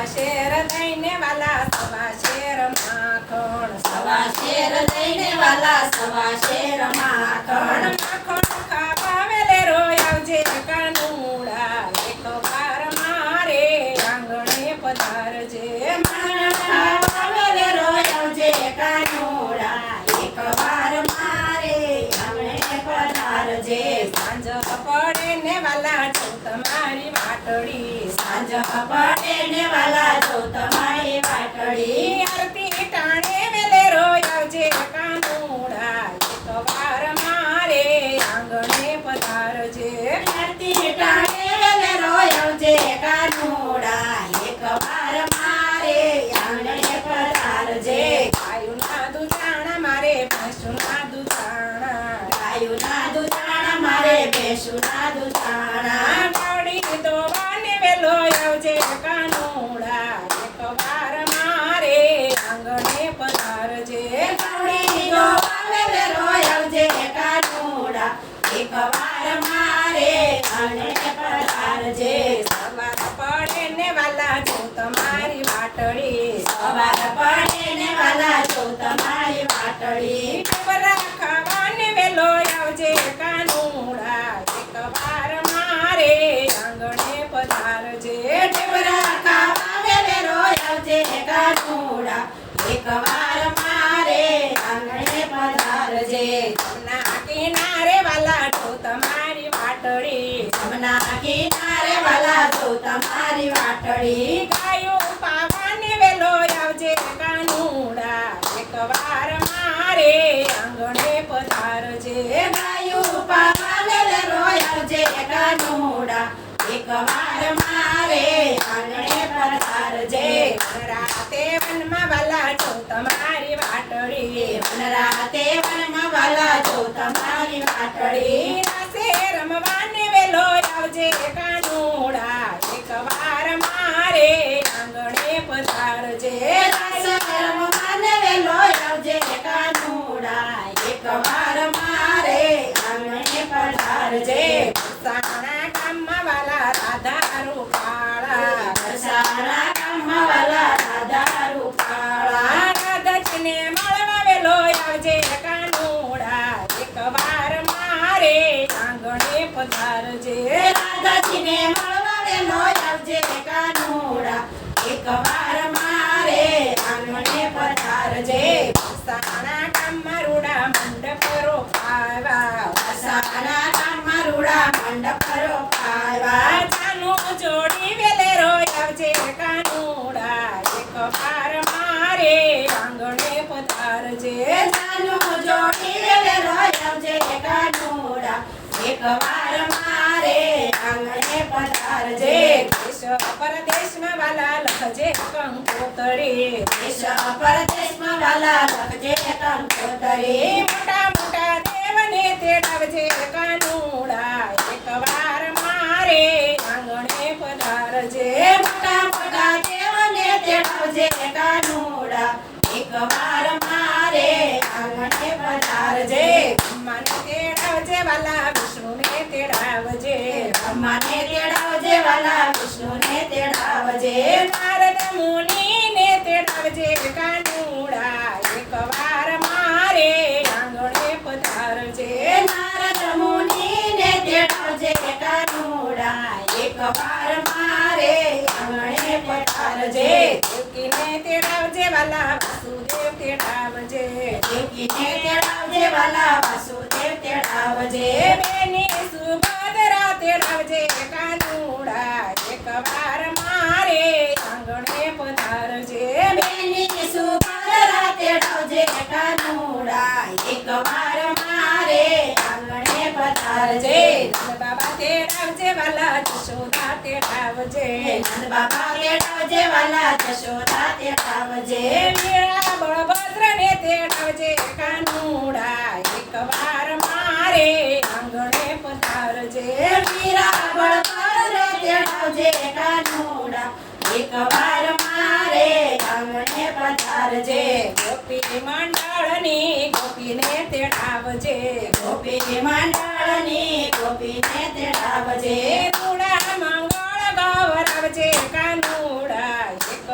share લઈને વાલા સવા શેર માખણ સવા શેર લઈને વાલા સવા શેર માખણ માખણ ખાવા વેલે રોય આવજે કાનુડા એક વાર મારે આંગણે પધારજે માખણ ખાવા વેલે રોય આવજે કાનુડા એક વાર મારે આંગણે પધારજે સાંજ પડે ને વાલા છો તમારી વાટડી સાંજ પડે ને વાલા જો તમારી વાટડી આરતી ટાણે વેલે રોય આવજે કાનુડા એક વાર મારે આંગણે પધારજે આરતી ટાણે વેલે રોય આવજે કાનુડા એક વાર મારે આંગણે પધારજે ગાયુના દૂધાણા મારે ભેંસુના દૂધાણા ગાયુના દૂધાણા મારે ભેંસુના દૂધાણા ગાડી દોવાને વેલો આવજે કાનુડા એક વાર મારે આંગણે પધારજે ગાવડી દોવા વેલે રોય આવજે કાનુડા એક વાર મારે આંગણે પધારજે સવાર પડે ને વાલા જો તમારી વાટડી સવાર પડે ને વાલા જો તમારી વાટડી બરા ખાવાને વેલો આવજે કાનુડા એક વાર મારે આંગણે પધારજે ઢેબરા ખાવા વેલે રોય આવજે કાનુડા એક વાર મારે આંગણે પધારજે ના કિનારે વાલા જો તમારી વાટડી જમના કિનારે વાલા જો તમારી વાટડી ગાયો પાવાને વેલો આવજે કાનુડા એક વાર મારે આંગણે પધારજે ગાયું પાવા વેલે રોય આવજે કાનુડા એક વાર મારે આંગણે પધારજે રાતે વનમાં વાલા જો તમારી વાટડી રાતે વનમાં વાલા જો તમારી વાટડી રાસે રમવાને વેલો આવજે કાનુડા એક વાર મારે આંગણે પધારજે રાસ રમવાને વેલો આવજે કાનુડા એક વાર મારે આંગણે પધારજે સાણા ગામમાં વાલા રાધા રૂપાળા વરસાણા ગામમાં વાલા રાધા રૂપાળા રાધાજીને મળવા વેલો આવજે કાનુડા એક વાર મારે આંગણે પધારજે રાધાજીને મળવા વેલો આવજે કાનુડા એક વાર મારે આંગણે પધારજે સાણા ગામમાં રૂડા મંડપ રોપાવા વરસાણા ગામમાં રૂડા મંડપ રોપાવા જાનું જોડી વેલે રોય આવજે કાનુડા એક વાર મારે આંગણે પધારજે જાનું જોડી વેલે રોય આવજે કાનુડા એક વાર મારે આંગણે પધારજે દેશ પરદેશમાં વાલા લખજે કંકોતરી દેશ પરદેશમાં વાલા લખજે કંકોતરી મોટા મોટા દેવને તેડાવજે કાનુડા એક વાર મારે આંગણે પધારજે મોટા મોટા દેવને તેડાવજે કાનુડા એક વાર મારે આંગણે પધારજે મને તેડાવજે વાલા વિષ્ણુને તેડાવજે બ્રહ્માને તેડાવજે વાલા વિષ્ણુને તેડાવજે નારદ મુનિને તેડાવજે કાનુડા એક વાર મારે આંગણે પધારજે નારદ મુનિને તેડાવજે કાનુડા એક વાર મારે આંગણે પધારજે દેવકીને તેડાવજે વાલા વાસુદેવ તેડાવજે દેવકીને તેડાવજે વાલા વાસુદેવ તેડાવજે બેની સુભદ્રા તેડાવજે કાનુડા એક વાર મારે આંગણે પધારજે બેની સુભદ્રા તેડાવજે કાનુડા એક વાર મારે આંગણે પધારજે નંદ બાબા તેડાવજે વાલા જશોદા તેડાવજે નંદ બાબા તેડાવજે વાલા જશોદા તેડાવજે વીરા બળભદ્રને તેડાવજે કાનુડા એક વાર મારે આંગણે પધારજે વીરા બળભદ્ર તેડાવજે કાનુડા એક વાર મારે આંગણે પધારજે ગોપી મંડળની ગોપીને તેડાવજે ગોપી મંડળની ગોપીને તેડાવજે રૂડા મંગળ ગૌરવજે કાનુડા એક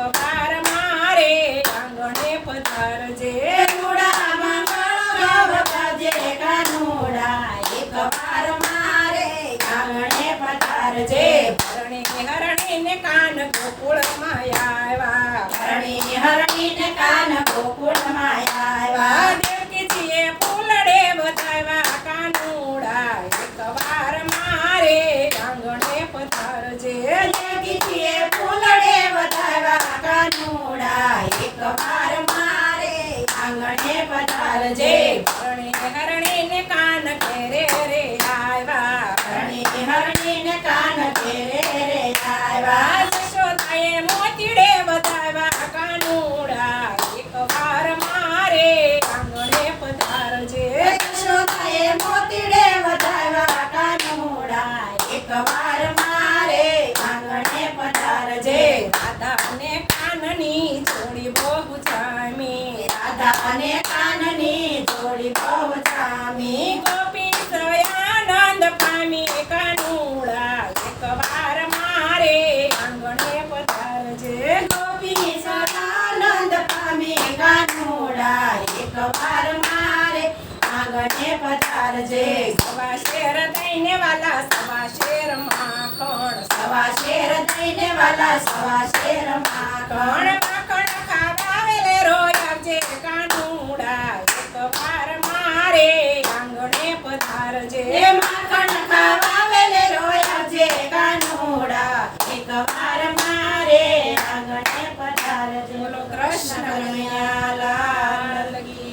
પધારજે હરણી હરણીને કાન ગોકુળમાં આવ્યા હરણી હરણીને કાન ગોકુળમાં આવ્યા દેવકીજીએ ફૂલડે બતાવ્યા કાનુડા એકવાર મારે આંગણે પધારજે દેવકીજીએ ફૂલડે વધાવ્યા કાનુડા એકવાર મારે આંગણે પધારજે હરણી હરણીને કાન ઘેરે રે આવ્યા હરણી હરણીને કાન ઘેરે રે આવ્યા જશોદાએ મોતીડે બતાવ્યા કાનુડા એકવાર મારે આંગણે પધારજે યશોદાએ મોતીડે વધાવ્યા કાનુડા એકવાર મારે આંગણે પધારજે રાધા અને કાનની જોડી બહુ જામી રાધા અને કાનની જોડી બહુ જામી ગોપી સયાનંદ પામી કાનુડા એકવાર મારે આંગણે પધારજે ગોપી સદાનંદ પામી કાનુડા એકવાર મારે આંગણે પધારજે સવા શેર દઈને વાલા સવા શેર માખણ સવા શેર દઈને વાલા સવા શેર માખણ માખણ ખાવા વેલે રોય આવજે